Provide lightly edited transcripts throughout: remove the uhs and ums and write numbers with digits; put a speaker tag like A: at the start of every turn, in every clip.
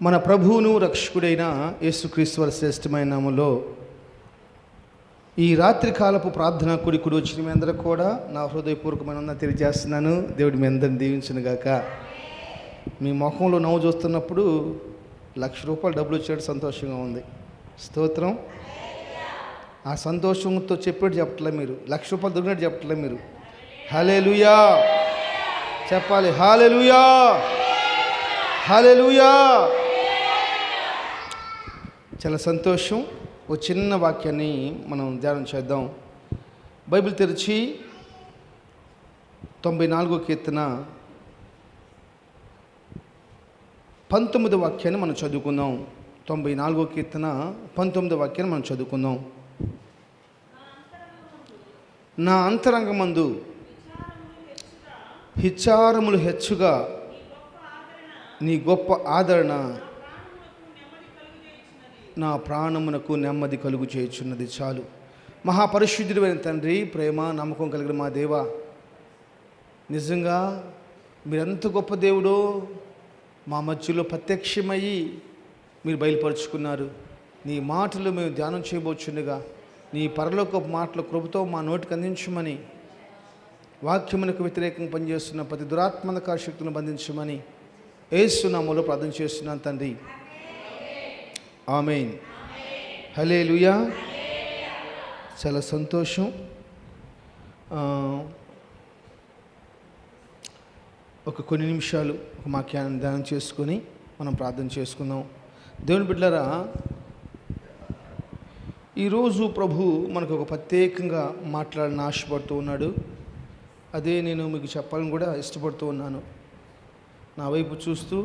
A: మన ప్రభువును రక్షకుడైన యేసుక్రీస్తు వారి శ్రేష్టమైన నామములో ఈ రాత్రి కాలపు ప్రార్థన కూడి వచ్చిన మీ అందరూ కూడా నా హృదయపూర్వకమైన తెలియజేస్తున్నాను. దేవుడు మీ అందరిని దీవించును గాక. మీ ముఖంలో నవ్వు చూస్తున్నప్పుడు ₹1,00,000 డబ్బులు వచ్చేటట్టు సంతోషంగా ఉంది. స్తోత్రం. ఆ సంతోషంతో చెప్పేట్టు చెప్పట్లే, మీరు ₹1,00,000 దొరికినట్టు చెప్పట్లే. మీరు హల్లెలూయా చెప్పాలి. హల్లెలూయా, హల్లెలూయా. చాలా సంతోషం. ఓ చిన్న వాక్యాన్ని మనం ధ్యానం చేద్దాం. బైబిల్ తెరిచి 94వ కీర్తన 19వ వాక్యాన్ని మనం చదువుకుందాం. 94వ కీర్తన 19వ వాక్యాన్ని మనం చదువుకుందాం. నా అంతరంగమందు విచారములు హెచ్చుగా నీ గొప్ప ఆదరణ నా ప్రాణమునకు నెమ్మది కలుగు చేయుచున్నది చాలు. మహాపరిశుద్ధుడైన తండ్రి, ప్రేమ నమ్మకం కలిగిన మా దేవా, నిజంగా మీరెంత గొప్ప దేవుడో మా మధ్యలో ప్రత్యక్షమయ్యి మీరు బయలుపరుచుకున్నారు. నీ మాటలు మేము ధ్యానం చేయబోచుండగా నీ పరలోకపు మాటల కృపతో మా నోటికి అందించమని, వాక్యమునకు వ్యతిరేకంగా పనిచేస్తున్న ప్రతి దురాత్మక శక్తులను బంధించమని యేసు నామములో ప్రార్థన చేస్తున్నాను తండ్రి. ఆమేన్. హల్లెలూయా. చాలా సంతోషం. కొన్ని నిమిషాలు ఒక వాక్యాన్ని ధ్యానం చేసుకొని మనం ప్రార్థన చేసుకుందాం. దేవుని బిడ్డలారా, ఈరోజు ప్రభు మనకు ఒక ప్రత్యేకంగా మాట్లాడాలని ఆశపడుతూ ఉన్నాడు. అదే నేను మీకు చెప్పాలని కూడా ఇష్టపడుతూ ఉన్నాను. నా వైపు చూస్తూ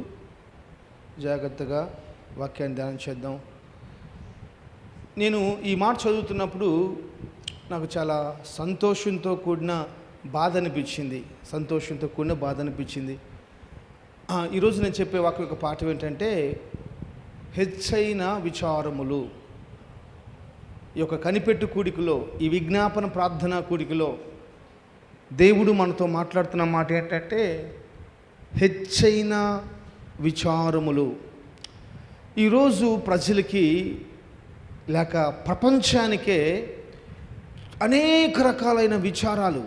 A: జాగ్రత్తగా వాక్యాన్ని ధ్యానం చేద్దాం. నేను ఈ మాట చదువుతున్నప్పుడు నాకు చాలా సంతోషంతో కూడిన బాధ అనిపించింది. ఈరోజు నేను చెప్పే వాక్యం యొక్క పాఠం ఏంటంటే, హెచ్చైన విచారములు. ఈ యొక్క కనిపెట్టు కూడికలో, ఈ విజ్ఞాపన ప్రార్థన కూడికలో దేవుడు మనతో మాట్లాడుతున్న మాట ఏంటంటే, హెచ్చైన విచారములు. ఈరోజు ప్రజలకి లేక ప్రపంచానికే అనేక రకాలైన విచారాలు,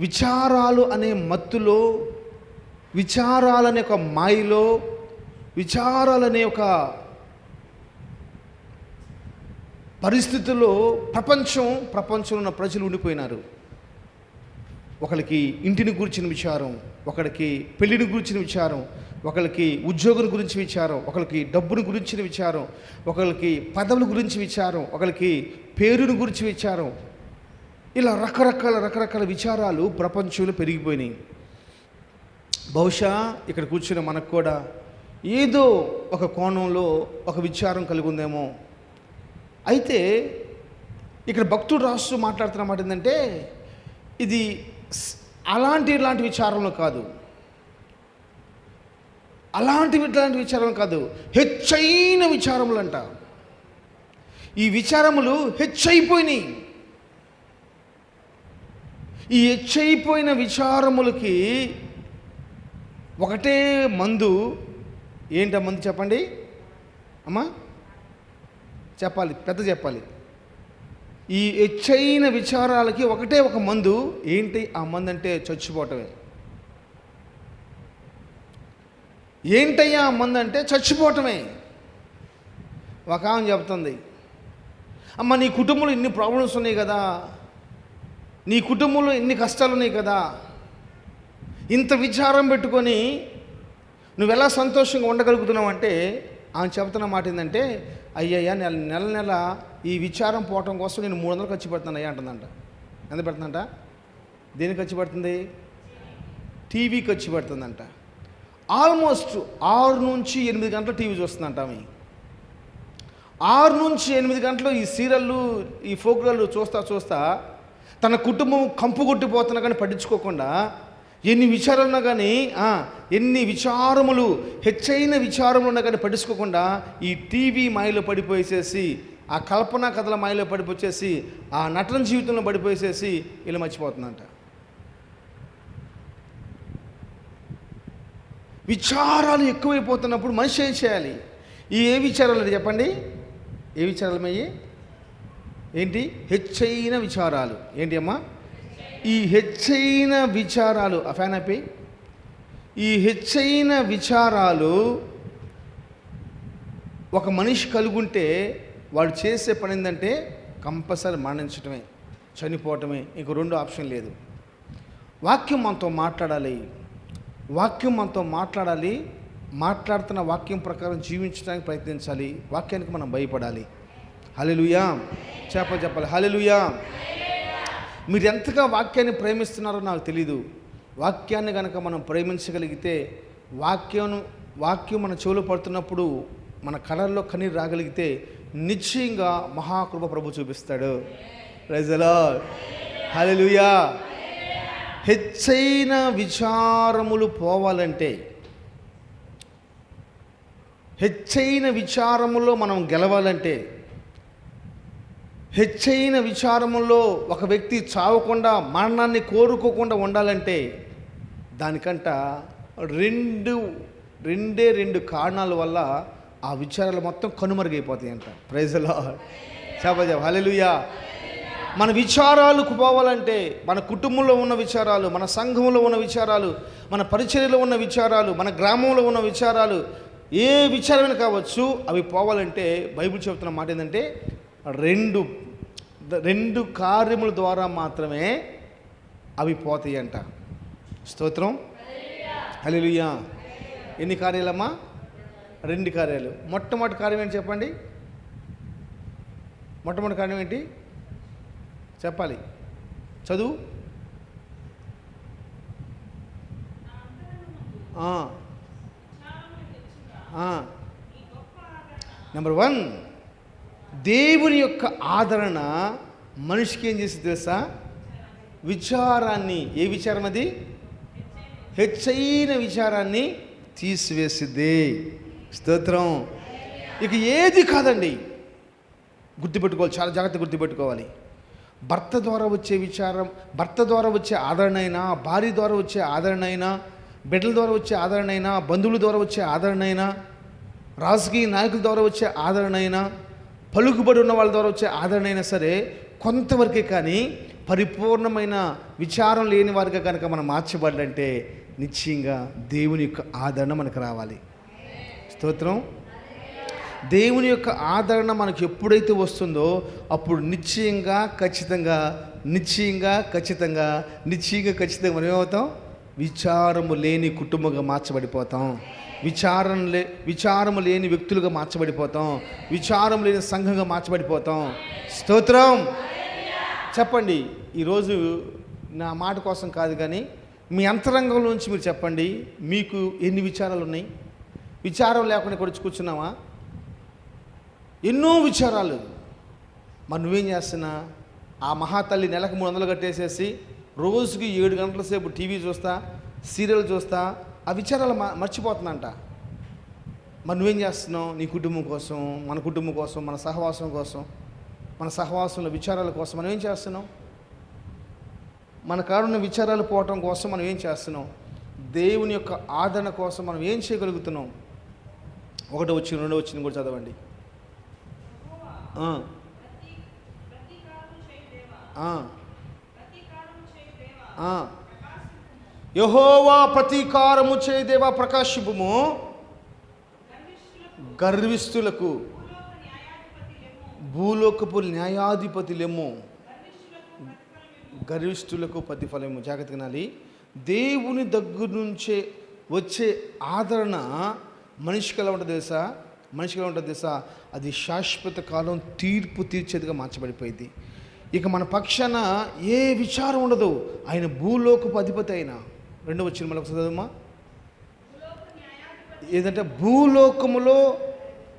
A: విచారాలు అనే మత్తులో, విచారాలనే ఒక మాయలో, విచారాలనే ఒక పరిస్థితుల్లో ప్రపంచంలో ఉన్న ప్రజలు ఉండిపోయినారు. ఒకరికి ఇంటిని గురించిన విచారం, ఒకరికి పెళ్లిని గురించిన విచారం, ఒకరికి ఉద్యోగం గురించి విచారం, ఒకరికి డబ్బుని గురించిన విచారం, ఒకరికి పదవుల గురించి విచారం, ఒకరికి పేరుని గురించి విచారం. ఇలా రకరకాల విచారాలు ప్రపంచంలో పెరిగిపోయినాయి. బహుశా ఇక్కడ కూర్చున్న మనకు కూడా ఏదో ఒక కోణంలో ఒక విచారం కలిగి ఉందేమో. అయితే ఇక్కడ భక్తుడు రాస్తూ మాట్లాడుతున్న మాట ఏంటంటే, ఇది ఇలాంటి విచారంలో కాదు, ఇలాంటి విచారం కాదు, హెచ్చైన విచారములు అంట. ఈ విచారములు హెచ్చైపోయినాయి. ఈ హెచ్చైపోయిన విచారములకి ఒకటే మందు. ఏంట మందు చెప్పండి అమ్మా, చెప్పాలి, పెద్ద చెప్పాలి. ఈ హెచ్చైన విచారాలకి ఒకటే ఒక మందు. ఏంటి ఆ మందు అంటే? చచ్చిపోవటమే. ఏంటయ్యా ఆ మందు అంటే? చచ్చిపోవటమే. ఒక ఆమె చెప్తుంది, అమ్మ నీ కుటుంబంలో ఇన్ని ప్రాబ్లమ్స్ ఉన్నాయి కదా, నీ కుటుంబంలో ఇన్ని కష్టాలు ఉన్నాయి కదా, ఇంత విచారం పెట్టుకొని నువ్వు ఎలా సంతోషంగా ఉండగలుగుతున్నావు అంటే, ఆమె చెబుతున్న మాట ఏంటంటే, అయ్యయ్యా నెల ఈ విచారం పోవటం కోసం నేను 300 ఖర్చు పెడుతున్నాను అయ్యా అంటుందంట. ఎంత పెడుతుందంట? దేనికి ఖర్చు పెడుతుంది? టీవీ ఖర్చు పెడుతుందంట. ఆల్మోస్ట్ 6 నుంచి 8 గంటలు టీవీ చూస్తుందంట ఆమె. 6 నుంచి 8 గంటలు ఈ సీరియళ్ళు, ఈ ఫోక్రాలు చూస్తా తన కుటుంబం కంపు కొట్టిపోతున్నా కానీ పట్టించుకోకుండా, ఎన్ని విచారాలున్నా కానీ, ఎన్ని విచారములు, హెచ్చైన విచారములు ఉన్నా కానీ పట్టించుకోకుండా ఈ టీవీ మాయలో పడిపోయేసేసి, ఆ కల్పనా కథల మాయలో పడిపోయేసి, ఆ నటన జీవితంలో పడిపోయేసేసి ఇలా మర్చిపోతుందంట. విచారాలు ఎక్కువైపోతున్నప్పుడు మనిషి ఏం చేయాలి? ఏ విచారాలు చెప్పండి? ఏ విచారాలమయ్యి? ఏంటి? హెచ్చైన విచారాలు. ఏంటి అమ్మా? ఈ హెచ్చైన విచారాలు, ఆ ఫ్యాన్ అయిపోయి, ఈ హెచ్చైన విచారాలు ఒక మనిషి కలుగుంటే వాడు చేసే పని ఏంటంటే కంపల్సరీ మరణించటమే, చనిపోవటమే. ఇంకో రెండు ఆప్షన్ లేదు. వాక్యం మనతో మాట్లాడాలి, వాక్యం మనతో మాట్లాడాలి. మాట్లాడుతున్న వాక్యం ప్రకారం జీవించడానికి ప్రయత్నించాలి. వాక్యానికి మనం భయపడాలి. హల్లెలూయా చెప్పాలి. హల్లెలూయా. మీరు ఎంతగా వాక్యాన్ని ప్రేమిస్తున్నారో నాకు తెలీదు. వాక్యాన్ని కనుక మనం ప్రేమించగలిగితే, వాక్యం మన చెవులో పడుతున్నప్పుడు మన కళ్ళల్లో కన్నీరు రాగలిగితే నిశ్చయంగా మహాకృప ప్రభు చూపిస్తాడు. Praise the lord. హల్లెలూయా. హెచ్చైన విచారములు పోవాలంటే, హెచ్చైన విచారములో మనం గెలవాలంటే, హెచ్చైన విచారముల్లో ఒక వ్యక్తి చావకుండా మరణాన్ని కోరుకోకుండా ఉండాలంటే దానికంట రెండు కారణాల వల్ల ఆ విచారాలు మొత్తం కనుమరుగైపోతాయంట. Praise the lord. చెప్ప హల్లెలూయా. మన విచారాలకు పోవాలంటే, మన కుటుంబంలో ఉన్న విచారాలు, మన సంఘంలో ఉన్న విచారాలు, మన పరిచర్యలో ఉన్న విచారాలు, మన గ్రామంలో ఉన్న విచారాలు, ఏ విచారమైన కావచ్చు, అవి పోవాలంటే బైబిల్ చెబుతున్న మాట ఏంటంటే రెండు కార్యముల ద్వారా మాత్రమే అవి పోతాయి అంట. స్తోత్రం. హల్లెలూయా. ఎన్ని కార్యాలమ్మా? 2 కార్యాలు. మొట్టమొదటి కార్యం ఏంటి చెప్పండి? మొట్టమొదటి కార్యం ఏంటి చెప్పాలి? చదువు. నెంబర్ 1, దేవుని యొక్క ఆదరణ మనిషికి ఏం చేసి తెలుసా? విచారాన్ని, ఏ విచారం అది? హెచ్చైన విచారాన్ని తీసివేసిద్ది. స్తోత్రం. ఇక ఏది కాదండి, గుర్తుపెట్టుకోవాలి, చాలా జాగ్రత్తగా గుర్తుపెట్టుకోవాలి. భర్త ద్వారా వచ్చే విచారం, భర్త ద్వారా వచ్చే ఆదరణ అయినా, భార్య ద్వారా వచ్చే ఆదరణ అయినా, బిడ్డల ద్వారా వచ్చే ఆదరణ అయినా, బంధువుల ద్వారా వచ్చే ఆదరణ అయినా, రాజకీయ నాయకుల ద్వారా వచ్చే ఆదరణ అయినా, పలుకుబడి ఉన్న వాళ్ళ ద్వారా వచ్చే ఆదరణ అయినా సరే కొంతవరకే. కానీ పరిపూర్ణమైన విచారం లేని వారిగా కనుక మనం మార్చబడాలంటే నిశ్చయంగా దేవుని యొక్క ఆదరణ మనకు రావాలి. స్తోత్రం. దేవుని యొక్క ఆదరణ మనకు ఎప్పుడైతే వస్తుందో అప్పుడు నిశ్చయంగా ఖచ్చితంగా మనం ఏమవుతాం? విచారము లేని కుటుంబంగా మార్చబడిపోతాం. విచారము లేని వ్యక్తులుగా మార్చబడిపోతాం. విచారం లేని సంఘంగా మార్చబడిపోతాం. స్తోత్రం. చెప్పండి, ఈరోజు నా మాట కోసం కాదు కానీ మీ అంతరంగంలో నుంచి మీరు చెప్పండి, మీకు ఎన్ని విచారాలు ఉన్నాయి? విచారం లేకుండా ఇక్కడ కూర్చున్నావా? ఎన్నో విచారాలు. మరి నువ్వేం చేస్తున్నా? ఆ మహాతల్లి నెలకు 300 కట్టేసేసి రోజుకి 7 గంటల సేపు టీవీ చూస్తా, సీరియల్ చూస్తా, ఆ విచారాలు మర్చిపోతుందంట. మరి నువ్వేం చేస్తున్నావు? నీ కుటుంబం కోసం, మన కుటుంబం కోసం, మన సహవాసం కోసం, మన సహవాసంలో విచారాల కోసం మనం ఏం చేస్తున్నాం? మన కారున్న విచారాలు పోవటం కోసం మనం ఏం చేస్తున్నాం? దేవుని యొక్క ఆదరణ కోసం మనం ఏం చేయగలుగుతున్నాం? 1వ వచనం 2వ వచనం కూడా చదవండి. యెహోవా ప్రతీకారము చేయదేవా ప్రకాశింపుము, గర్విష్ఠులకు భూలోకపు న్యాయాధిపతి లెమ్ము, గర్విష్ఠులకు ప్రతిఫలము. జాగ్రత్తగా వినాలి. దేవుని దగ్గర నుంచే వచ్చే ఆదరణ మనిషికి ఎలా ఉంటుంది తెలుసా? అది శాశ్వత కాలం తీర్పు తీర్చేదిగా మార్చబడిపోయింది. ఇక మన పక్షాన ఏ విచారం ఉండదు. ఆయన భూలోకపు అధిపతి అయిన 2వ వచనం మళ్ళీ చదవమ్మా. ఏదంటే భూలోకములో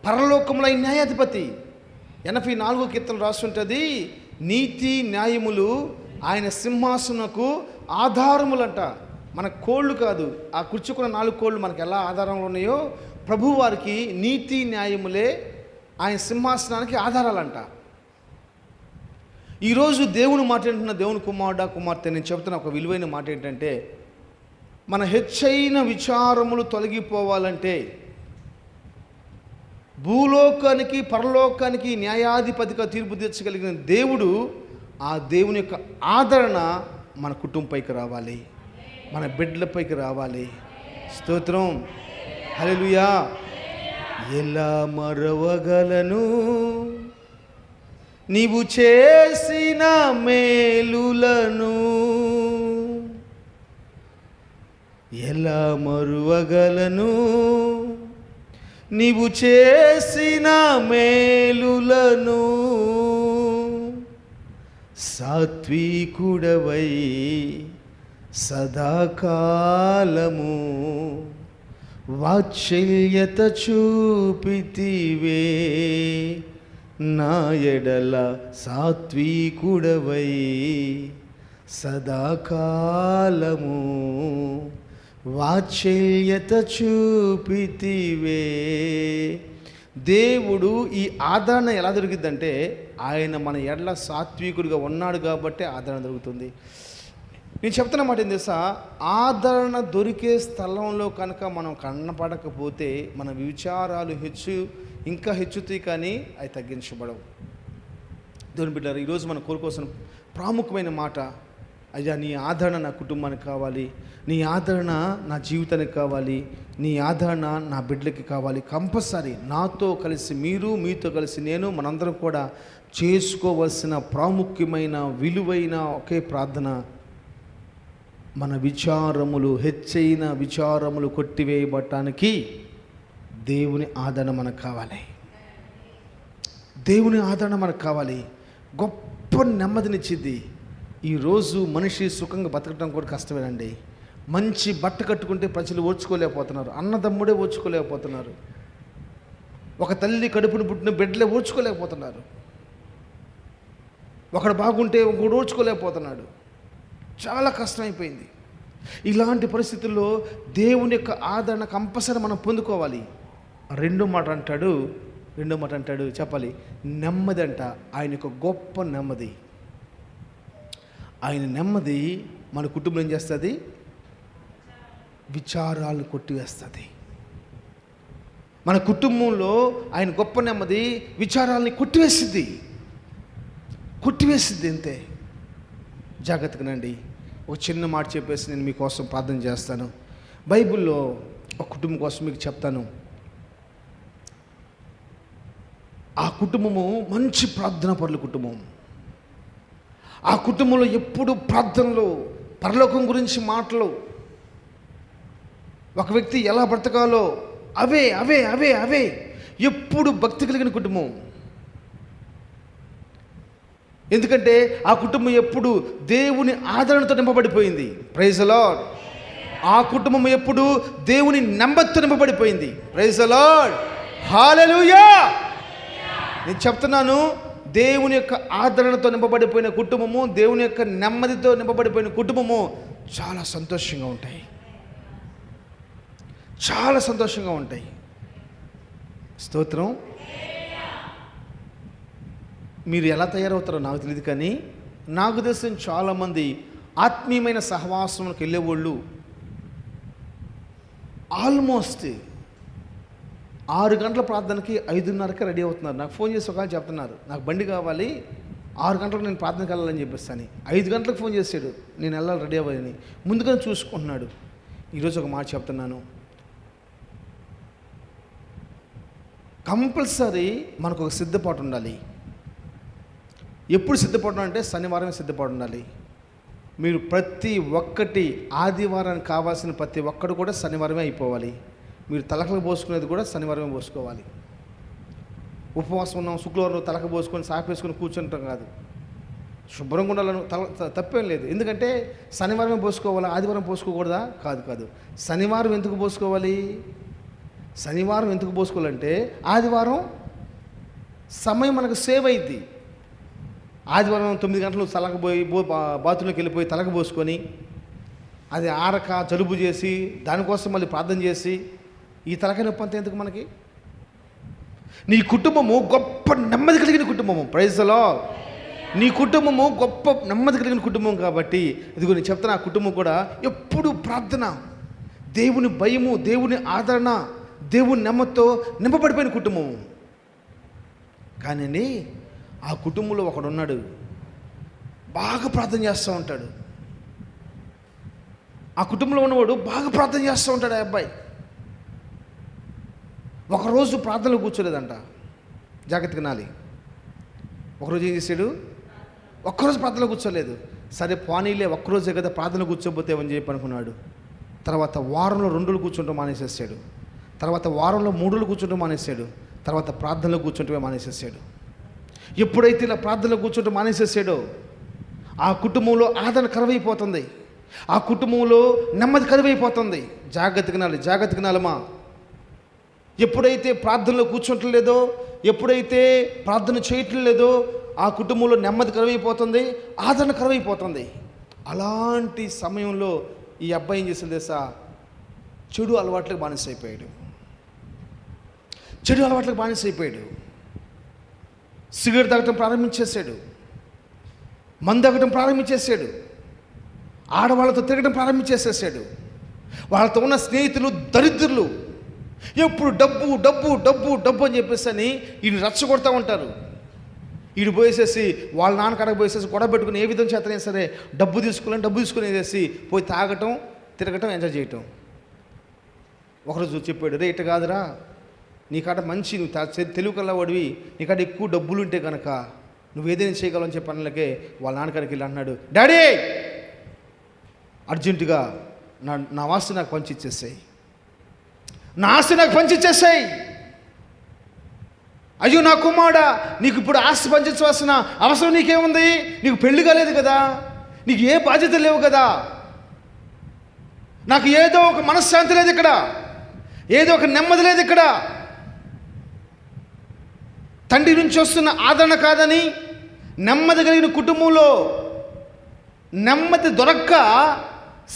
A: పరలోకములో ఆయన న్యాయాధిపతి. 84వ కీర్తన రాస్తుంటుంది, నీతి న్యాయములు ఆయన సింహాసనకు ఆధారములంట. మన కోళ్ళు కాదు, ఆ కూర్చుకున్న 4 కోళ్ళు మనకు ఎలా ఆధారంలో ఉన్నాయో ప్రభు వారికి నీతి న్యాయములే ఆయన సింహాసనానికి ఆధారాలంట. ఈరోజు దేవుని మాట ఏంటంటే, దేవుని కుమారుడా కుమార్తె, నేను చెబుతున్న ఒక విలువైన మాట ఏంటంటే, మన హెచ్చైన విచారములు తొలగిపోవాలంటే, భూలోకానికి పరలోకానికి న్యాయాధిపతిగా తీర్పు తీర్చగలిగిన దేవుడు, ఆ దేవుని యొక్క ఆదరణ మన కుటుంబంపైకి రావాలి, మన బిడ్డలపైకి రావాలి. స్తోత్రం, హల్లెలూయా. ఎలా మరవగలను నీవు చేసిన మేలులను, ఎలా మరువగలను నీవు చేసిన మేలులను. సాత్వికుడవై సదాకాలము వాత్సల్యత చూపితివే నా ఎడల. సాత్వికుడవై సదాకాలము వాత్సల్యత చూపితివే. దేవుడు ఈ ఆదరణ ఎలా దొరికిందంటే, ఆయన మన ఎడల సాత్వికుడిగా ఉన్నాడు కాబట్టి ఆదరణ దొరుకుతుంది. నేను చెప్తున్న మాట ఏం తెలుసా, ఆదరణ దొరికే స్థలంలో కనుక మనం కన్నపడకపోతే మన విచారాలు ఇంకా హెచ్చుతాయి, కానీ అవి తగ్గించబడవు. దేవుని బిడ్డలారా, ఈరోజు మనం కోరుకోవాల్సిన ప్రాముఖ్యమైన మాట, అయ్యా నీ ఆదరణ నా కుటుంబానికి కావాలి, నీ ఆదరణ నా జీవితానికి కావాలి, నీ ఆదరణ నా బిడ్డలకి కావాలి. కంపల్సరీ నాతో కలిసి మీరు, మీతో కలిసి నేను, మనందరం కూడా చేసుకోవలసిన ప్రాముఖ్యమైన విలువైన ఒకే ప్రార్థన, మన విచారములు, హెచ్చైన విచారములు కొట్టివేయబడటానికి దేవుని ఆదరణ మనకు కావాలి. దేవుని ఆదరణ మనకు కావాలి. గొప్ప నెమ్మదినిచ్చింది. ఈరోజు మనిషి సుఖంగా బతకడం కూడా కష్టమేనండి. మంచి బట్ట కట్టుకుంటే ప్రజలు ఓర్చుకోలేకపోతున్నారు, అన్నదమ్ముడే ఓర్చుకోలేకపోతున్నారు, ఒక తల్లి కడుపును పుట్టిన బిడ్డలే ఓర్చుకోలేకపోతున్నారు, ఒకడు బాగుంటే ఒకడు ఓర్చుకోలేకపోతున్నాడు. చాలా కష్టమైపోయింది. ఇలాంటి పరిస్థితుల్లో దేవుని యొక్క ఆదరణ కంపల్సరీ మనం పొందుకోవాలి. రెండో మాట అంటాడు చెప్పాలి, నెమ్మది అంట. ఆయన యొక్క గొప్ప నెమ్మది, ఆయన నెమ్మది మన కుటుంబం ఏం చేస్తుంది? విచారాలను కొట్టివేస్తుంది. మన కుటుంబంలో ఆయన గొప్ప నెమ్మది విచారాలని కొట్టివేసిద్ది అంతే. జాగ్రత్తగానండి. ఒక చిన్న మాట చెప్పేసి నేను మీకోసం ప్రార్థన చేస్తాను. బైబిల్లో ఒక కుటుంబం కోసం మీకు చెప్తాను. ఆ కుటుంబము మంచి ప్రార్థన పరుల కుటుంబం. ఆ కుటుంబంలో ఎప్పుడు ప్రార్థనలు, పరలోకం గురించి మాటలు, ఒక వ్యక్తి ఎలా బ్రతకాలో అవే అవే అవే అవే ఎప్పుడు భక్తి కలిగిన కుటుంబం. ఎందుకంటే ఆ కుటుంబం ఎప్పుడు దేవుని ఆదరణతో నింపబడిపోయింది. Praise the lord. ఆ కుటుంబం ఎప్పుడు దేవుని నెమ్మదితో నింపబడిపోయింది. Praise the lord. హల్లెలూయా. నేను చెప్తున్నాను, దేవుని యొక్క ఆదరణతో నింపబడిపోయిన కుటుంబము, దేవుని యొక్క నెమ్మదితో నింపబడిపోయిన కుటుంబము చాలా సంతోషంగా ఉంటాయి, చాలా సంతోషంగా ఉంటాయి. స్తోత్రం. మీరు ఎలా తయారవుతారో నాకు తెలియదు, కానీ నాకు తెలిసిన చాలామంది ఆత్మీయమైన సహవాసంలోకి వెళ్ళేవాళ్ళు ఆల్మోస్ట్ 6 గంటల ప్రార్థనకి 5:30కి రెడీ అవుతున్నారు. నాకు ఫోన్ చేసి ఒకవేళ చెప్తున్నారు, నాకు బండి కావాలి, 6 గంటలకు నేను ప్రార్థనకి వెళ్ళాలని చెప్పేస్తాను. 5 గంటలకు ఫోన్ చేసాడు, నేను వెళ్ళాలి రెడీ అవ్వాలని ముందుగానే చూసుకుంటున్నాడు. ఈరోజు ఒక మాట చెప్తున్నాను, కంపల్సరీ మనకు ఒక సిద్ధపాటు ఉండాలి. ఎప్పుడు సిద్ధపడడం అంటే శనివారం సిద్ధపడి ఉండాలి. మీరు ప్రతి ఒక్కటి ఆదివారానికి కావాల్సిన ప్రతి ఒక్కటి కూడా శనివారమే అయిపోవాలి. మీరు తలకలు పోసుకునేది కూడా శనివారమే పోసుకోవాలి. ఉపవాసం ఉన్నాం, శుక్రవారం తలక పోసుకొని సాపేసుకొని కూర్చుంటాం కాదు. శుభ్రంగా ఉండాలని తప్పేం లేదు. ఎందుకంటే శనివారమే పోసుకోవాలా, ఆదివారం పోసుకోకూడదా? కాదు. శనివారం ఎందుకు పోసుకోవాలి? శనివారం ఎందుకు పోసుకోవాలంటే ఆదివారం సమయం మనకు సేవ్ అయింది. ఆదివారం 9 గంటలు తలకపోయి బాత్రూంలోకి వెళ్ళిపోయి తలక పోసుకొని అది ఆరక జలుబు చేసి దానికోసం మళ్ళీ ప్రార్థన చేసి ఈ తలక నొప్పి అంతా ఎందుకు మనకి? నీ కుటుంబము గొప్ప నెమ్మది కలిగిన కుటుంబము. Praise the Lord. నీ కుటుంబము గొప్ప నెమ్మది కలిగిన కుటుంబం కాబట్టి ఇదిగో నేను చెప్తాను, ఆ కుటుంబం కూడా ఎప్పుడు ప్రార్థన, దేవుని భయము, దేవుని ఆదరణ, దేవుని నెమ్మదితో నింపబడిపోయిన కుటుంబం. కానీ ఆ కుటుంబంలో ఒకడున్నాడు, బాగా ప్రార్థన చేస్తూ ఉంటాడు. ఆ కుటుంబంలో ఉన్నవాడు బాగా ప్రార్థన చేస్తూ ఉంటాడు. ఆ అబ్బాయి ఒకరోజు ప్రార్థనలో కూర్చోలేదంట. జాగ్రత్తగా నాలి. ఒకరోజు ఏం చేశాడు? ఒక్కరోజు ప్రార్థనలో కూర్చోలేదు. సరే పోనీలే, ఒక్కరోజే కదా ప్రార్థన కూర్చోకపోతే ఏమని చెప్పి అనుకున్నాడు. తర్వాత వారంలో 2 రోజులు కూర్చుంటూ మానేసేసాడు. తర్వాత వారంలో 3 రోజులు కూర్చుంటూ మానేసాడు. తర్వాత ప్రార్థనలో కూర్చుంటూ మానేసేసాడు. ఎప్పుడైతే ఇలా ప్రార్థనలో కూర్చుంటూ మానేసేసాడో ఆ కుటుంబంలో ఆదరణ కరువైపోతుంది. ఆ కుటుంబంలో నెమ్మది కరువైపోతుంది. జాగ్రత్తగా నాలమా. ఎప్పుడైతే ప్రార్థనలో కూర్చుంటలేదో, ఎప్పుడైతే ప్రార్థన చేయట్లేదో ఆ కుటుంబంలో నెమ్మది కరువైపోతుంది, ఆదరణ కరువైపోతుంది. అలాంటి సమయంలో ఈ అబ్బాయి ఏం చేశాడు తెలుసా? చెడు అలవాట్లకు బానిసైపోయాడు. సిగరెట్ తాగటం ప్రారంభించేశాడు. మందు తాగటం ప్రారంభించేశాడు. ఆడవాళ్ళతో తిరగడం ప్రారంభించేసేసాడు. వాళ్ళతో ఉన్న స్నేహితులు దరిద్రులు. ఎప్పుడు డబ్బు డబ్బు డబ్బు డబ్బు అని చెప్పేసి ఈయన రచ్చగొడతా ఉంటారు. ఈడు పోయేసేసి వాళ్ళ నాన్నకాడకు పోయేసేసి గొడవ పెట్టుకుని ఏ విధంగా చేతనైనా సరే డబ్బు తీసుకుని వేసేసి పోయి తాగటం, తిరగటం, ఎంజాయ్ చేయటం. ఒకరోజు చెప్పాడు, రే ఇట్ట కాదురా, నీకాడ మంచి, నువ్వు తెలుగు కల్లా వాడివి, నీకాడ ఎక్కువ డబ్బులు ఉంటే కనుక నువ్వు ఏదైనా చేయగలవు అని చెప్పి అన్నలకే వాళ్ళ నాన్నకాడికి వెళ్ళి అన్నాడు, డాడీ అర్జెంటుగా నా ఆస్తి నాకు పంచిచ్చేసాయి, నా ఆస్తి నాకు పంచిచ్చేసాయి. అయ్యో నా కుమారుడా, నీకు ఇప్పుడు ఆస్తి పంచించవలసిన అవసరం నీకేముంది? నీకు పెళ్లి కాలేదు కదా, నీకు ఏ బాధ్యత లేవు కదా, నాకు ఏదో ఒక మనశ్శాంతి లేదు ఇక్కడ, ఏదో ఒక నెమ్మది లేదు ఇక్కడ. తండ్రి నుంచి వస్తున్న ఆదరణ కాదని నెమ్మది కలిగిన కుటుంబంలో నెమ్మది దొరక్క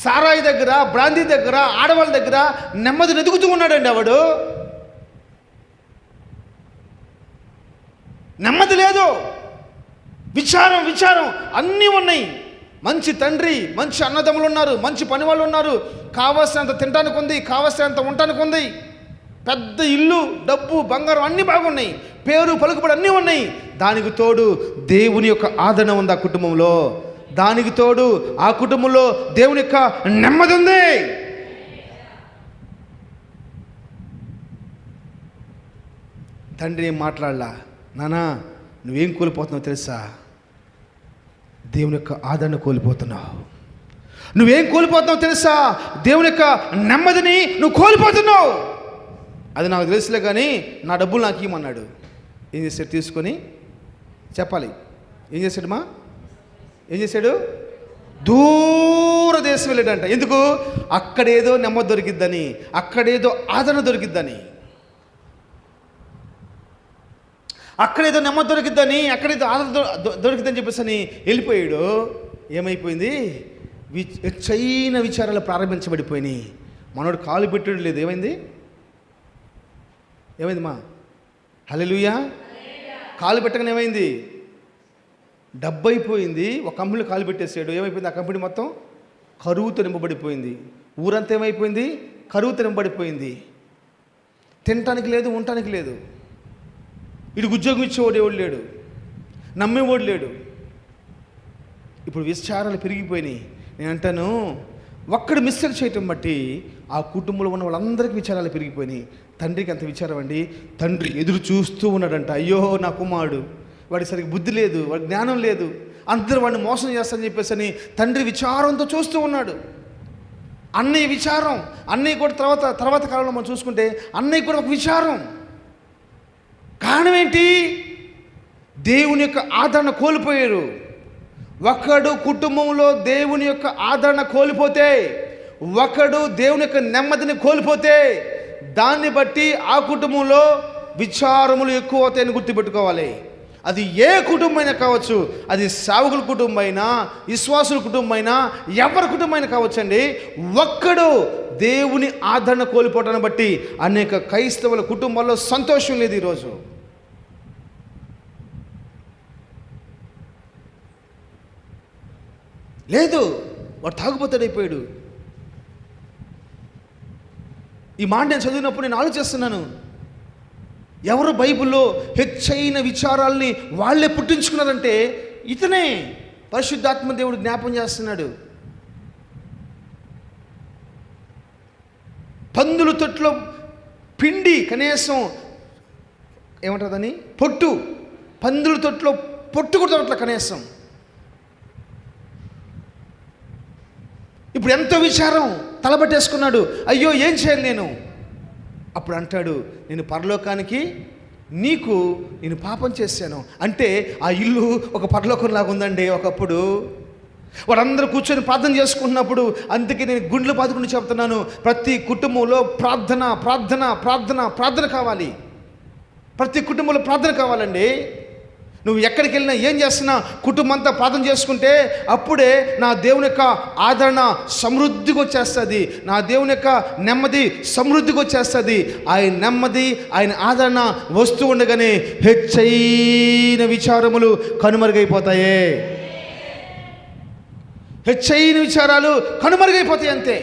A: సారాయి దగ్గర, బ్రాందీ దగ్గర, ఆడవాళ్ళ దగ్గర నెమ్మదిని ఎదుగుతూ ఉన్నాడండి. ఆవిడు నెమ్మది లేదు, విచారం అన్నీ ఉన్నాయి. మంచి తండ్రి, మంచి అన్నదమ్ములు ఉన్నారు, మంచి పని వాళ్ళు ఉన్నారు, కావాల్సినంత తినడానికి ఉంది, కావాల్సినంత ఉండటానికి ఉంది, పెద్ద ఇల్లు, డబ్బు, బంగారం అన్నీ బాగున్నాయి, పేరు పలుకుబడి అన్నీ ఉన్నాయి. దానికి తోడు దేవుని యొక్క ఆదరణ ఉంది ఆ కుటుంబంలో. దానికి తోడు ఆ కుటుంబంలో దేవుని యొక్క నెమ్మది ఉంది. తండ్రి ఏం మాట్లాడలా, నానా నువ్వేం కోల్పోతున్నావు తెలుసా? దేవుని యొక్క ఆదరణ కోల్పోతున్నావు. నువ్వేం కోల్పోతున్నావు తెలుసా? దేవుని యొక్క నెమ్మదిని నువ్వు కోల్పోతున్నావు. అది నాకు తెలుసులే, కానీ నా డబ్బులు నాకు ఇవ్వమన్నాడు. ఏం చేశాడు? తీసుకొని చెప్పాలి. ఏం చేశాడు? దూర దేశం వెళ్ళాడంట. ఎందుకు? అక్కడేదో నెమ్మది దొరికిద్దని, అక్కడేదో ఆదరణ దొరికిద్దని, అక్కడేదో నెమ్మది దొరికిద్దని, అక్కడేదో ఆదరణ దొరికిద్దని చెప్పేసి వెళ్ళిపోయాడు. ఏమైపోయింది? చైన విచారాలు ప్రారంభించబడిపోయినాయి. మనోడు కాలు పెట్టడం లేదు. ఏమైంది మా హల్లెలూయా? కాలు పెట్టగానే ఏమైంది? డబ్బు అయిపోయింది. ఒక కంపెనీలో కాలు పెట్టేసాడు. ఏమైపోయింది? ఆ కంపెనీ మొత్తం కరువుతో నింపబడిపోయింది. ఊరంతా ఏమైపోయింది? కరువుతో నింపబడిపోయింది. తినటానికి లేదు, ఉండటానికి లేదు. వీడికి ఉద్యోగం ఇచ్చేవాడు ఎవడు లేడు, నమ్మేవాడు లేడు. ఇప్పుడు విచారాలు పెరిగిపోయినాయి. నేను అంటాను, ఒక్కడు మిస్టేక్ చేయటం బట్టి ఆ కుటుంబంలో ఉన్న వాళ్ళందరికీ విచారాలు పెరిగిపోయినాయి. తండ్రికి అంత విచారం అండి. తండ్రి ఎదురు చూస్తూ ఉన్నాడంట. అయ్యో నా కుమారుడు, వాడికి సరిగ్గా బుద్ధి లేదు, వాడికి జ్ఞానం లేదు, అందరూ వాడిని మోసం చేస్తారని చెప్పేసి తండ్రి విచారంతో చూస్తూ ఉన్నాడు. అన్నయ్య విచారం, అన్నయ్య కూడా తర్వాత కాలంలో మనం చూసుకుంటే అన్నయ్య కూడా ఒక విచారం. కారణం ఏంటి? దేవుని యొక్క ఆదరణ కోల్పోయారు. ఒకడు కుటుంబంలో దేవుని యొక్క ఆదరణ కోల్పోతే, ఒకడు దేవుని యొక్క నెమ్మదిని కోల్పోతే, దాన్ని బట్టి ఆ కుటుంబంలో విచారములు ఎక్కువ అవుతాయని గుర్తుపెట్టుకోవాలి. అది ఏ కుటుంబమైనా కావచ్చు, అది సేవకుల కుటుంబమైనా, విశ్వాసుల కుటుంబమైనా, ఎవరి కుటుంబమైనా కావచ్చండి. ఒక్కడు దేవుని ఆదరణ కోల్పోవటాన్ని బట్టి అనేక క్రైస్తవుల కుటుంబాల్లో సంతోషం లేదు ఈరోజు. లేదు, వాడు తాగుబోతాడైపోయాడు. ఈ మాట నేను చదివినప్పుడు నేను ఆలోచిస్తున్నాను, ఎవరు బైబిల్లో హెచ్చైన విచారాల్ని వాళ్ళే పుట్టించుకున్నారంటే ఇతనే. పరిశుద్ధాత్మ దేవుడు జ్ఞాపం చేస్తున్నాడు. పందుల తొట్లో పిండి కనీసం ఏమంటుందని పొట్టు, పందుల తొట్లో పొట్టు కూడా దొరకట్ల కనీసం. ఇప్పుడు ఎంతో విచారం తలబట్టేసుకున్నాడు. అయ్యో ఏం చేయాలి నేను? అప్పుడు అంటాడు, నేను పరలోకానికి నేను పాపం చేశాను. అంటే ఆ ఇల్లు ఒక పరలోకంలాగా ఉందండి ఒకప్పుడు. వారందరూ కూర్చొని ప్రార్థన చేసుకుంటున్నప్పుడు, అందుకే నేను గుండెలు బాదుకుని చెప్తున్నాను, ప్రతి కుటుంబంలో ప్రార్థన ప్రార్థన ప్రార్థన ప్రార్థన కావాలి. ప్రతి కుటుంబంలో ప్రార్థన కావాలండి. నువ్వు ఎక్కడికి వెళ్ళినా ఏం చేస్తున్నా కుటుంబం అంతా ప్రార్థన చేసుకుంటే అప్పుడే నా దేవుని యొక్క ఆదరణ సమృద్ధిగా వచ్చేస్తుంది. నా దేవుని యొక్క నెమ్మది సమృద్ధిగా వచ్చేస్తుంది. ఆయన నెమ్మది, ఆయన ఆదరణ వస్తూ ఉండగానే హెచ్చైన విచారములు కనుమరుగైపోతాయి. హెచ్చైన విచారాలు కనుమరుగైపోతాయి అంతే.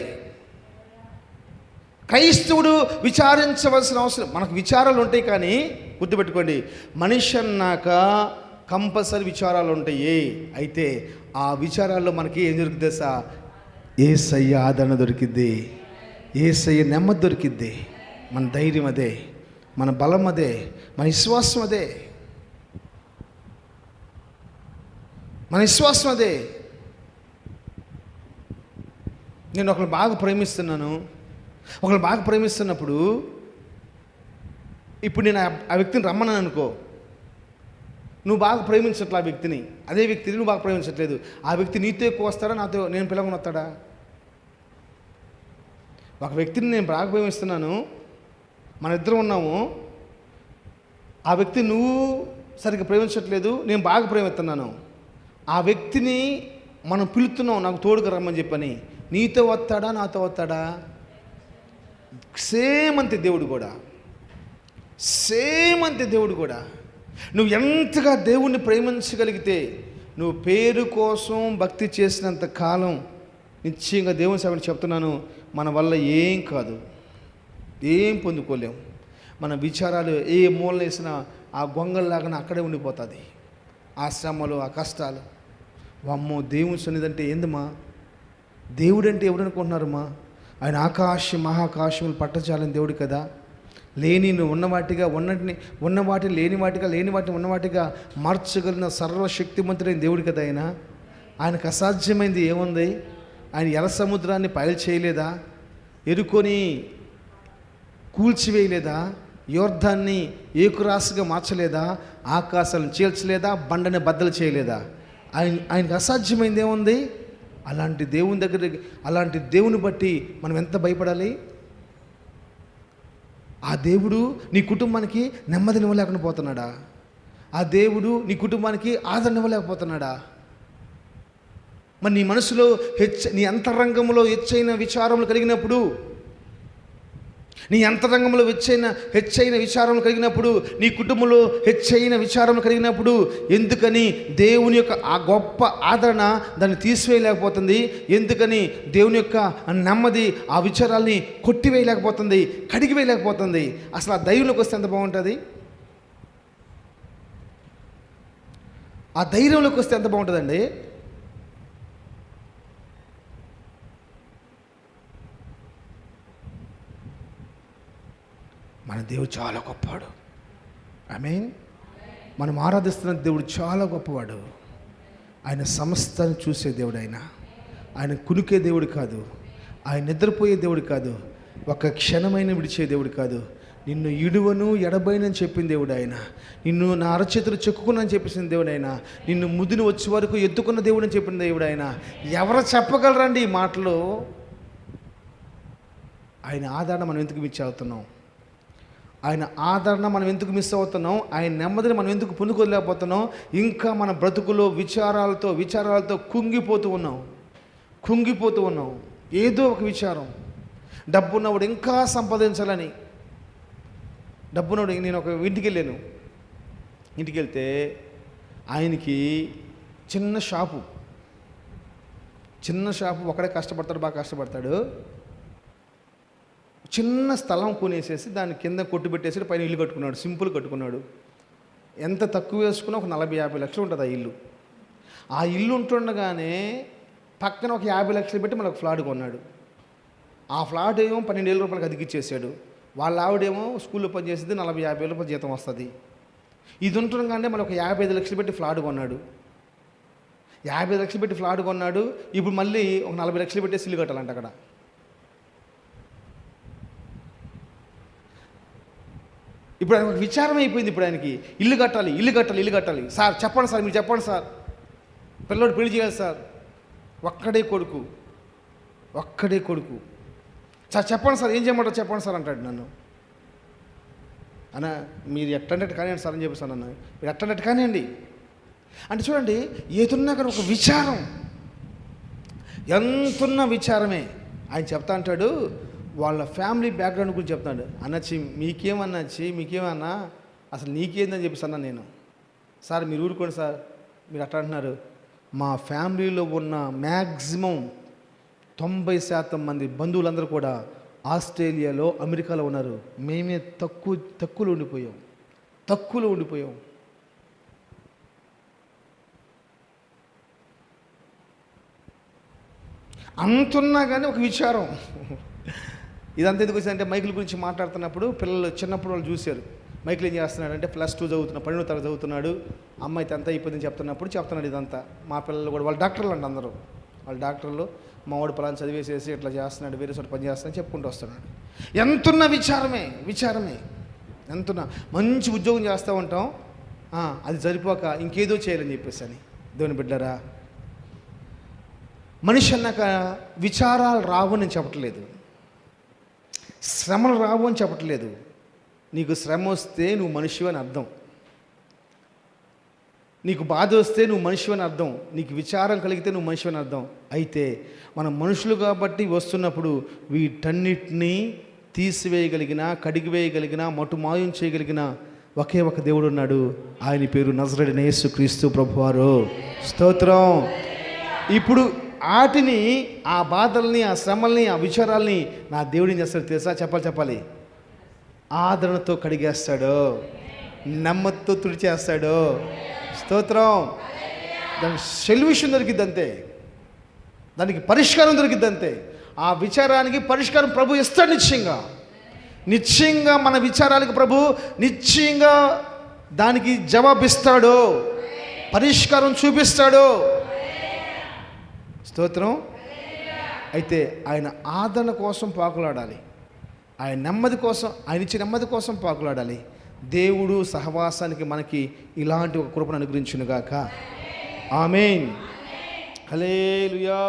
A: క్రైస్తవుడు విచారించవలసిన అవసరం, మనకు విచారాలు ఉంటాయి కానీ గుర్తుపెట్టుకోండి, మనిషి అన్నాక కంపల్సరీ విచారాలు ఉంటాయి. అయితే ఆ విచారాల్లో మనకి ఏం దొరుకుతుంది సార్? యేసయ్య ఆదరణ దొరికిద్ది, యేసయ్య నెమ్మది దొరికిద్ది. మన ధైర్యం అదే, మన బలం అదే, మన విశ్వాసం అదే, మన విశ్వాసం అదే. నేను ఒకరిని బాగా ప్రేమిస్తున్నాను. ఒకరిని బాగా ప్రేమిస్తున్నప్పుడు ఇప్పుడు నేను ఆ వ్యక్తిని రమ్మన్నాను అనుకో, నువ్వు బాగా ప్రేమించట్లే ఆ వ్యక్తిని, అదే వ్యక్తిని నువ్వు బాగా ప్రేమించట్లేదు. ఆ వ్యక్తి నీతో ఎక్కువ వస్తాడా, నాతో నేను పిలవని వస్తాడా? ఒక వ్యక్తిని నేను బాగా ప్రేమిస్తున్నాను, మన ఇద్దరం ఉన్నాము, ఆ వ్యక్తి నువ్వు సరిగ్గా ప్రేమించట్లేదు, నేను బాగా ప్రేమిస్తున్నాను. ఆ వ్యక్తిని మనం పిలుస్తున్నాం నాకు తోడుగా రమ్మని చెప్పని, నీతో వస్తాడా నాతో వస్తాడా? సేమ్ అంతే దేవుడు కూడా, సేమ్ అంతే దేవుడు కూడా. నువ్వు ఎంతగా దేవుణ్ణి ప్రేమించగలిగితే, నువ్వు పేరు కోసం భక్తి చేసినంత కాలం నిశ్చయంగా దేవుని సేవని చెప్తున్నాను, మన వల్ల ఏం కాదు, ఏం పొందుకోలేం. మన విచారాలు ఏ మూలన వేసినా ఆ గొంగల్లాగానే అక్కడే ఉండిపోతుంది. ఆ శ్రమలు, ఆ కష్టాలు. అమ్మో దేవుని సన్నిధి అంటే ఏందమ్మా? దేవుడంటే ఎవడనుకుంటున్నారమ్మా? ఆయన ఆకాశం మహాకాశములు పట్టచాలని దేవుడు కదా. లేని నువ్వు ఉన్నవాటిగా ఉన్నటిని, ఉన్నవాటిని లేని వాటిగా, లేని వాటిని ఉన్నవాటిగా మార్చగలిగిన సర్వశక్తిమంతుడైన దేవుడు కదా ఆయన. ఆయనకు అసాధ్యమైంది ఏముంది? ఆయన ఎర్ర సముద్రాన్ని పైలు చేయలేదా? ఎరుకొని కూల్చివేయలేదా? యోర్ధాన్ని ఏకురాశిగా మార్చలేదా? ఆకాశాలను చీల్చలేదా? బండని బద్దలు చేయలేదా? ఆయనకు అసాధ్యమైంది ఏముంది? అలాంటి దేవుని దగ్గర, అలాంటి దేవుని బట్టి మనం ఎంత భయపడాలి? ఆ దేవుడు నీ కుటుంబానికి నెమ్మదిని ఇవ్వలేకుండా పోతున్నాడా? ఆ దేవుడు నీ కుటుంబానికి ఆదరణ ఇవ్వలేకపోతున్నాడా? మరి నీ మనసులో నీ అంతరంగంలో హెచ్చైన విచారములు కలిగినప్పుడు, నీ అంతరంగంలో హెచ్చైన విచారములు కలిగినప్పుడు, నీ కుటుంబంలో హెచ్చైన విచారములు కలిగినప్పుడు, ఎందుకని దేవుని యొక్క ఆ గొప్ప ఆదరణ దాన్ని తీసివేయలేకపోతుంది? ఎందుకని దేవుని యొక్క నెమ్మది ఆ విచారాల్ని కొట్టివేయలేకపోతుంది, కడిగివేయలేకపోతుంది? అసలు ఆ ధైర్యంలోకి వస్తే ఎంత బాగుంటుంది? ఆ ధైర్యంలోకి వస్తే ఎంత బాగుంటుందండి? మన దేవుడు చాలా గొప్పవాడు. ఆమేన్. మనం ఆరాధిస్తున్న దేవుడు చాలా గొప్పవాడు. ఆయన సమస్తాన్ని చూసే దేవుడు. ఆయన కునికే దేవుడు కాదు, ఆయన నిద్రపోయే దేవుడు కాదు, ఒక క్షణమైన విడిచే దేవుడు కాదు. నిన్ను ఇడువను ఎడబైనని చెప్పిన దేవుడు ఆయన. నిన్ను నా అరచేతులు చెక్కుకున్నాను చెప్పేసిన దేవుడు ఆయన. నిన్ను ముదిని వచ్చే వరకు ఎత్తుకున్న దేవుడు అని చెప్పిన దేవుడు ఆయన. ఎవరు చెప్పగలరండి ఈ మాటలు? ఆయన ఆదరణ మనం ఎందుకు మిస్ అవుతున్నాం? ఆయన ఆదరణ మనం ఎందుకు మిస్ అవుతున్నాం? ఆయన నెమ్మదిని మనం ఎందుకు పొందుకోలేకపోతున్నాం? ఇంకా మన బ్రతుకులో విచారాలతో కుంగిపోతూ ఉన్నాం. ఏదో ఒక విచారం. డబ్బున్నవాడు ఇంకా సంపాదించాలని, డబ్బున్నవాడు. నేను ఒక ఇంటికి వెళ్ళాను. ఇంటికి వెళ్తే ఆయనకి చిన్న షాపు, ఒకడే కష్టపడతాడు, బాగా కష్టపడతాడు. చిన్న స్థలం కొనేసేసి దాని కింద కొట్టుబెట్టేసి పైన ఇల్లు కట్టుకున్నాడు, సింపుల్ కట్టుకున్నాడు. ఎంత తక్కువ వేసుకున్నా ఒక 40-50 లక్షలు ఉంటుంది ఆ ఇల్లు. ఆ ఇల్లు ఉంటుండగానే పక్కన ఒక 50 లక్షలు పెట్టి మనకు ఫ్లాట్ కొన్నాడు. ఆ ఫ్లాట్ ఏమో 12,000 రూపాయలకి అదిగిచ్చేసాడు. వాళ్ళ ఆవిడేమో స్కూల్లో పనిచేసేది, 40-50 రూపాయలు జీతం వస్తుంది. ఇది ఉంటుండగానే మనకు ఒక 55 లక్షలు పెట్టి ఫ్లాట్ కొన్నాడు. 50 లక్షలు పెట్టి ఫ్లాట్ కొన్నాడు. ఇప్పుడు మళ్ళీ ఒక 40 లక్షలు పెట్టి ఇల్లు కట్టాలంట అక్కడ. ఇప్పుడు ఆయనకు ఒక విచారం అయిపోయింది. ఇప్పుడు ఆయనకి ఇల్లు కట్టాలి, ఇల్లు కట్టాలి, ఇల్లు కట్టాలి. సార్ చెప్పండి సార్, మీరు చెప్పండి సార్, పిల్లోడు పెళ్లి చేయాలి సార్. ఒక్కడే కొడుకు. సార్ చెప్పండి సార్, ఏం చేయమంటారు చెప్పండి సార్ అంటాడు నన్ను. అన్న మీరు ఎట్టంటే కానివ్వండి సార్ అని చెప్పేసాను. అన్న మీరు ఎట్టంటే కానివ్వండి అంటే చూడండి, ఏదున్నా కానీ ఒక విచారం, ఎంతున్న విచారమే. ఆయన చెప్తా అంటాడు, వాళ్ళ ఫ్యామిలీ బ్యాక్గ్రౌండ్ గురించి చెప్తాడు. అన్నచ్చి మీకేమన్నా అసలు నీకేందని చెప్పేసి అన్నా నేను. సార్ మీరు ఊరుకోండి సార్, మీరు అట్లా అంటున్నారు. మా ఫ్యామిలీలో ఉన్న మ్యాక్సిమం 90% మంది బంధువులందరూ కూడా ఆస్ట్రేలియాలో, అమెరికాలో ఉన్నారు. మేమే తక్కువలో ఉండిపోయాం. అంతున్నా కానీ ఒక విచారం. ఇదంతా ఎందుకు వచ్చిందంటే, మైకిల్ గురించి మాట్లాడుతున్నప్పుడు పిల్లలు చిన్నప్పుడు వాళ్ళు చూశారు. మైకిల్ ఏం చేస్తున్నాడంటే +2 చదువుతున్నాడు, 12వ తరగతి చదువుతున్నాడు. అమ్మాయి 10th అయిపోయిందని చెప్తున్నాడు. ఇదంతా మా పిల్లలు కూడా, వాళ్ళు డాక్టర్లు అండి అందరూ. వాళ్ళు డాక్టర్లు. మా వాడు పలానా చదివేసేసి ఇట్లా చేస్తున్నాడు, వేరే చోట పని చేస్తున్నాడు చెప్పుకుంటూ వస్తున్నాడు. ఎంతున్న విచారమే. ఎంతున్నా మంచి ఉద్యోగం చేస్తూ ఉంటాం, అది సరిపోక ఇంకేదో చేయాలని చెప్పేసి అని. దేవుని బిడ్డరా, మనిషి అన్నాక విచారాలు రావు అని చెప్పట్లేదు, శ్రమలు రావు అని చెప్పట్లేదు. నీకు శ్రమ వస్తే నువ్వు మనిషి అని అర్థం, నీకు బాధ వస్తే నువ్వు మనిషి అని అర్థం, నీకు విచారం కలిగితే నువ్వు మనిషి అని అర్థం. అయితే మనం మనుషులు కాబట్టి వస్తున్నప్పుడు వీటన్నిటినీ తీసివేయగలిగిన, కడిగివేయగలిగిన, మటుమాయం చేయగలిగిన ఒకే ఒక దేవుడు ఉన్నాడు. ఆయన పేరు నజరేయుడైన యేసుక్రీస్తు ప్రభువారు. స్తోత్రం. ఇప్పుడు వాటిని, ఆ బాధల్ని, ఆ శ్రమల్ని, ఆ విచారాల్ని నా దేవుడు ఏం చేస్తాడు తెలుసా? చెప్పాలి. ఆదరణతో కడిగేస్తాడు, నెమ్మదితో తుడిచేస్తాడు. స్తోత్రం. దానికి సొల్యూషన్ దొరికిద్దంతే, దానికి పరిష్కారం దొరికిద్దంతే. ఆ విచారానికి పరిష్కారం ప్రభు ఇస్తాడు. నిశ్చయంగా మన విచారాలకు ప్రభు నిశ్చయంగా దానికి జవాబిస్తాడు, పరిష్కారం చూపిస్తాడు. స్తోత్రం. అయితే ఆయన ఆదరణ కోసం పాకులాడాలి, ఆయన నెమ్మది కోసం, ఆయన ఇచ్చే నెమ్మది కోసం పాకులాడాలి. దేవుడు సహవాసానికి మనకి ఇలాంటి ఒక కృపను అనుగ్రహించునుగాక. ఆమేన్. హల్లెలూయా.